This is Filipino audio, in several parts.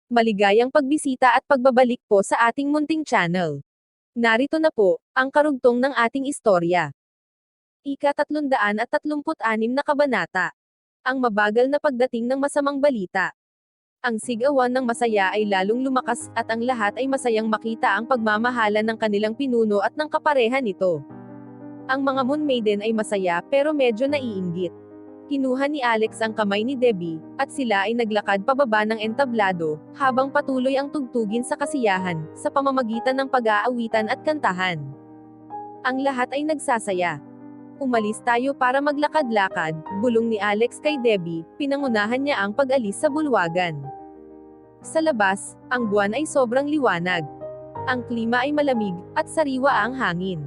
Maligayang pagbisita at pagbabalik po sa ating munting channel. Narito na po, ang karugtong ng ating istorya. Ika-336 na kabanata. Ang mabagal na pagdating ng masamang balita. Ang sigawan ng masaya ay lalong lumakas, at ang lahat ay masayang makita ang pagmamahalan ng kanilang pinuno at ng kapareha nito. Ang mga Moon Maiden ay masaya, pero medyo naiinggit. Kinuha ni Alex ang kamay ni Debbie, at sila ay naglakad pababa ng entablado, habang patuloy ang tugtugin sa kasiyahan, sa pamamagitan ng pag-aawitan at kantahan. Ang lahat ay nagsasaya. Umalis tayo para maglakad-lakad, bulong ni Alex kay Debbie, pinangunahan niya ang pag-alis sa bulwagan. Sa labas, ang buwan ay sobrang liwanag. Ang klima ay malamig, at sariwa ang hangin.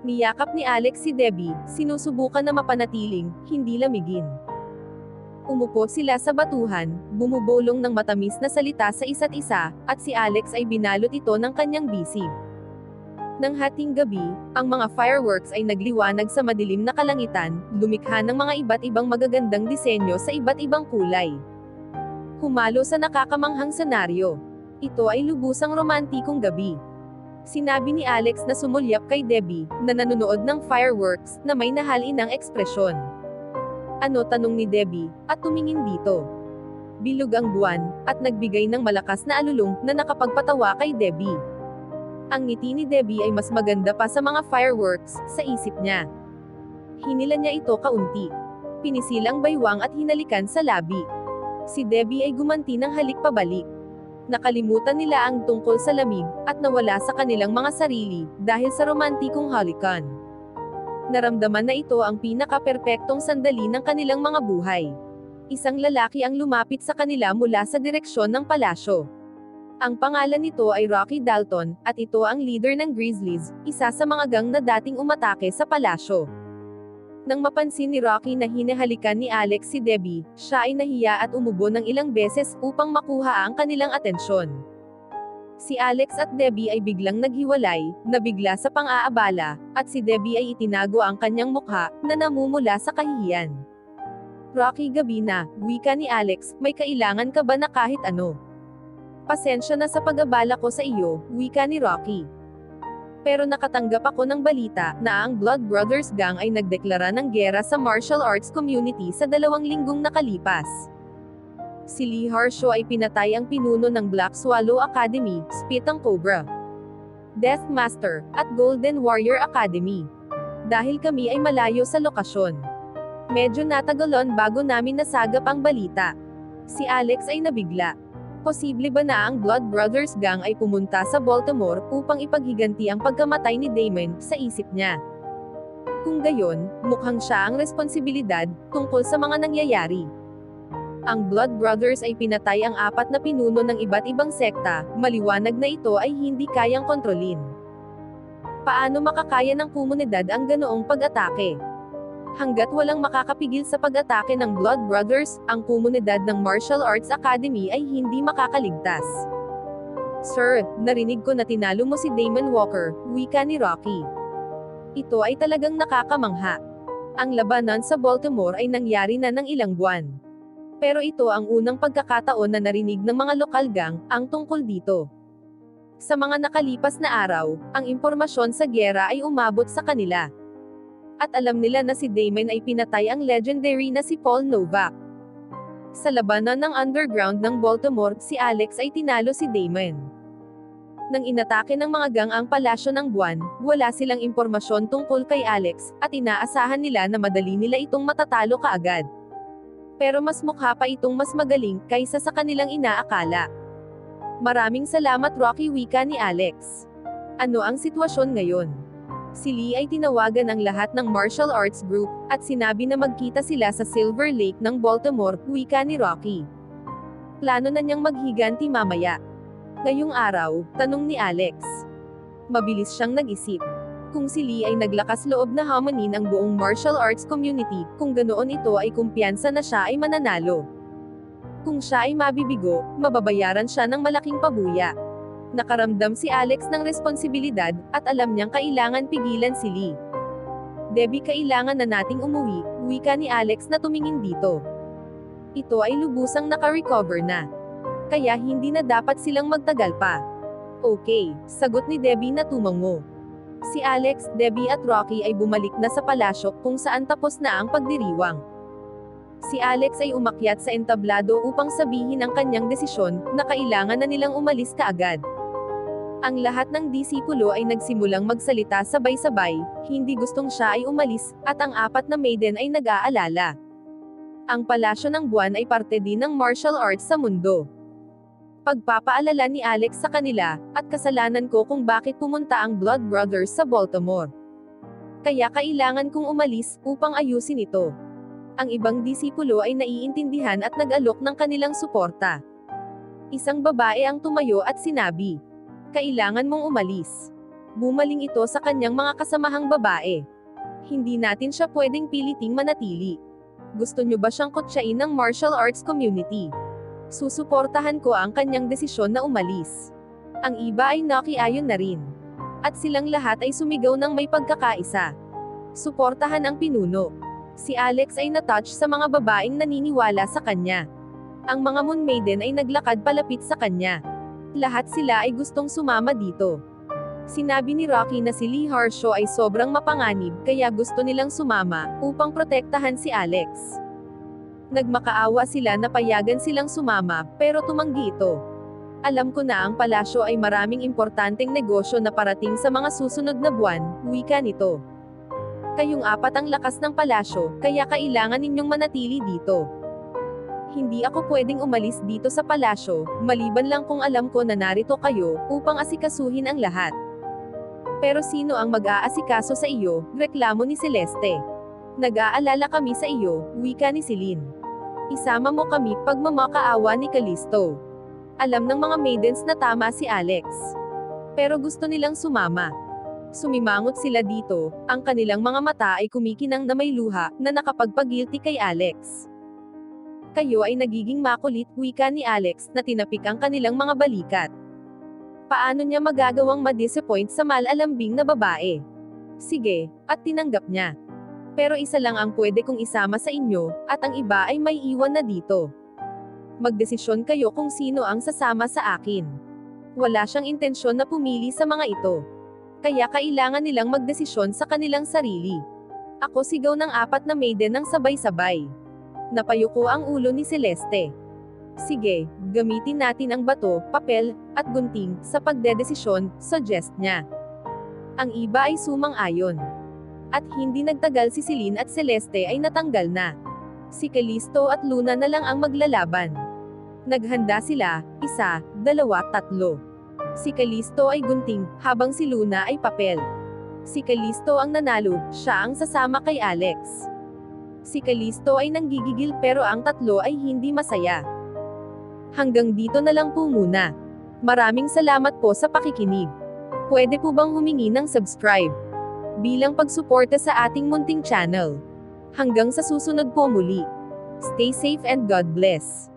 Niyakap ni Alex si Debbie, sinusubukan na mapanatiling, hindi lamigin. Umupo sila sa batuhan, bumubolong ng matamis na salita sa isa't isa, at si Alex ay binalot ito ng kanyang bisig. Nang hating gabi, ang mga fireworks ay nagliwanag sa madilim na kalangitan, lumikha ng mga iba't ibang magagandang disenyo sa iba't ibang kulay. Humalo sa nakakamanghang senaryo. Ito ay lubusang romantikong gabi. Sinabi ni Alex na sumulyap kay Debbie, na nanonood ng fireworks, na may nahalin ng ekspresyon. Ano, tanong ni Debbie, at tumingin dito. Bilog ang buwan, at nagbigay ng malakas na alulong, na nakapagpatawa kay Debbie. Ang ngiti ni Debbie ay mas maganda pa sa mga fireworks, sa isip niya. Hinila niya ito kaunti. Pinisilang baywang at hinalikan sa labi. Si Debbie ay gumanti ng halik pabalik. Nakalimutan nila ang tungkol sa lamig, at nawala sa kanilang mga sarili, dahil sa romantikong halikan. Naramdaman na ito ang pinaka-perpektong sandali ng kanilang mga buhay. Isang lalaki ang lumapit sa kanila mula sa direksyon ng palasyo. Ang pangalan nito ay Rocky Dalton, at ito ang leader ng Grizzlies, isa sa mga gang na dating umatake sa palasyo. Nang mapansin ni Rocky na hinahalikan ni Alex si Debbie, siya ay nahiya at umubo ng ilang beses upang makuha ang kanilang atensyon. Si Alex at Debbie ay biglang naghiwalay, nabigla sa pang-aabala, at si Debbie ay itinago ang kanyang mukha, na namumula sa kahihiyan. Rocky, gabi na, wika ni Alex, may kailangan ka ba na kahit ano? Pasensya na sa pag-abala ko sa iyo, wika ni Rocky. Pero nakatanggap ako ng balita, na ang Blood Brothers Gang ay nagdeklara ng giyera sa martial arts community sa 2 linggong nakalipas. Si Lee Harshaw ay pinatay ang pinuno ng Black Swallow Academy, Spitang Cobra, Death Master, at Golden Warrior Academy. Dahil kami ay malayo sa lokasyon. Medyo natagalan bago namin nasagap ang balita. Si Alex ay nabigla. Posible ba na ang Blood Brothers Gang ay pumunta sa Baltimore upang ipaghiganti ang pagkamatay ni Damon, sa isip niya? Kung gayon, mukhang siya ang responsibilidad tungkol sa mga nangyayari. Ang Blood Brothers ay pinatay ang 4 na pinuno ng iba't ibang sekta, maliwanag na ito ay hindi kayang kontrolin. Paano makakaya ng komunidad ang ganoong pag-atake? Hanggat walang makakapigil sa pag-atake ng Blood Brothers, ang komunidad ng Martial Arts Academy ay hindi makakaligtas. Sir, narinig ko na tinalo mo si Damon Walker, wika ni Rocky. Ito ay talagang nakakamangha. Ang labanan sa Baltimore ay nangyari na ng ilang buwan. Pero ito ang unang pagkakataon na narinig ng mga lokal gang, ang tungkol dito. Sa mga nakalipas na araw, ang impormasyon sa giyera ay umabot sa kanila. At alam nila na si Damon ay pinatay ang legendary na si Paul Novak. Sa labanan ng underground ng Baltimore, si Alex ay tinalo si Damon. Nang inatake ng mga gang ang palasyo ng buwan, wala silang impormasyon tungkol kay Alex, at inaasahan nila na madali nila itong matatalo kaagad. Pero mas mukha pa itong mas magaling, kaysa sa kanilang inaakala. Maraming salamat, Rocky, wika ni Alex. Ano ang sitwasyon ngayon? Si Lee ay tinawagan ang lahat ng martial arts group, at sinabi na magkita sila sa Silver Lake ng Baltimore, wika ni Rocky. Plano na niyang maghiganti mamaya. Ngayong araw, tanong ni Alex. Mabilis siyang nag-isip. Kung si Lee ay naglakas loob na hamanin ang buong martial arts community, kung ganoon ito ay kumpiyansa na siya ay mananalo. Kung siya ay mabibigo, mababayaran siya ng malaking pabuya. Nakaramdam si Alex ng responsibilidad, at alam niyang kailangan pigilan si Lee. Debbie, kailangan na nating umuwi, wika ni Alex na tumingin dito. Ito ay lubusang naka-recover na. Kaya hindi na dapat silang magtagal pa. Okay, sagot ni Debbie na tumango. Si Alex, Debbie at Rocky ay bumalik na sa palasyo kung saan tapos na ang pagdiriwang. Si Alex ay umakyat sa entablado upang sabihin ang kanyang desisyon na kailangan na nilang umalis kaagad. Ang lahat ng disipulo ay nagsimulang magsalita sabay-sabay, hindi gustong siya ay umalis, at ang apat na maiden ay nag-aalala. Ang palasyo ng buwan ay parte din ng martial arts sa mundo. Pagpapaalala ni Alex sa kanila, at kasalanan ko kung bakit pumunta ang Blood Brothers sa Baltimore. Kaya kailangan kong umalis upang ayusin ito. Ang ibang disipulo ay naiintindihan at nag-alok ng kanilang suporta. Isang babae ang tumayo at sinabi, "Kailangan mong umalis." Bumaling ito sa kanyang mga kasamahang babae. "Hindi natin siya pwedeng piliting manatili. Gusto niyo ba siyang kutsain ng martial arts community? Susuportahan ko ang kanyang desisyon na umalis." Ang iba ay nakiayon na rin. At silang lahat ay sumigaw ng may pagkakaisa. Suportahan ang pinuno. Si Alex ay natouch sa mga babaeng naniniwala sa kanya. Ang mga Moon Maiden ay naglakad palapit sa kanya. Lahat sila ay gustong sumama dito. Sinabi ni Rocky na si Lee Harshaw ay sobrang mapanganib kaya gusto nilang sumama upang protektahan si Alex. Nagmakaawa sila na payagan silang sumama, pero tumanggi ito. "Alam ko na ang palasyo ay maraming importanteng negosyo na parating sa mga susunod na buwan," wika nito. "Kayong apat ang lakas ng palasyo, kaya kailangan ninyong manatili dito. Hindi ako pwedeng umalis dito sa palasyo, maliban lang kung alam ko na narito kayo, upang asikasuhin ang lahat." "Pero sino ang mag-aasikaso sa iyo?" reklamo ni Celeste. "Nag-aalala kami sa iyo," wika ni Celine. "Isama mo kami," pagmamakaawa ni Callisto. Alam ng mga maidens na tama si Alex. Pero gusto nilang sumama. Sumimangot sila dito, ang kanilang mga mata ay kumikinang na may luha, na nakapagpagilty kay Alex. "Kayo ay nagiging makulit," wika ni Alex, na tinapik ang kanilang mga balikat. Paano niya magagawang ma-disappoint sa malalambing na babae? Sige, at tinanggap niya. "Pero isa lang ang pwede kong isama sa inyo, at ang iba ay may iwan na dito. Magdesisyon kayo kung sino ang sasama sa akin." Wala siyang intensyon na pumili sa mga ito. Kaya kailangan nilang magdesisyon sa kanilang sarili. "Ako," sigaw ng apat na maiden ng sabay-sabay. Napayuko ang ulo ni Celeste. "Sige, gamitin natin ang bato, papel, at gunting, sa pagdedesisyon," suggest niya. Ang iba ay sumang-ayon. At hindi nagtagal si Celine at Celeste ay natanggal na. Si Callisto at Luna na lang ang maglalaban. Naghanda sila, 1, 2, 3. Si Callisto ay gunting, habang si Luna ay papel. Si Callisto ang nanalo, siya ang sasama kay Alex. Si Callisto ay nanggigigil pero ang tatlo ay hindi masaya. Hanggang dito na lang po muna. Maraming salamat po sa pakikinig. Pwede po bang humingi ng subscribe bilang pagsuporta sa ating munting channel? Hanggang sa susunod po muli. Stay safe and God bless.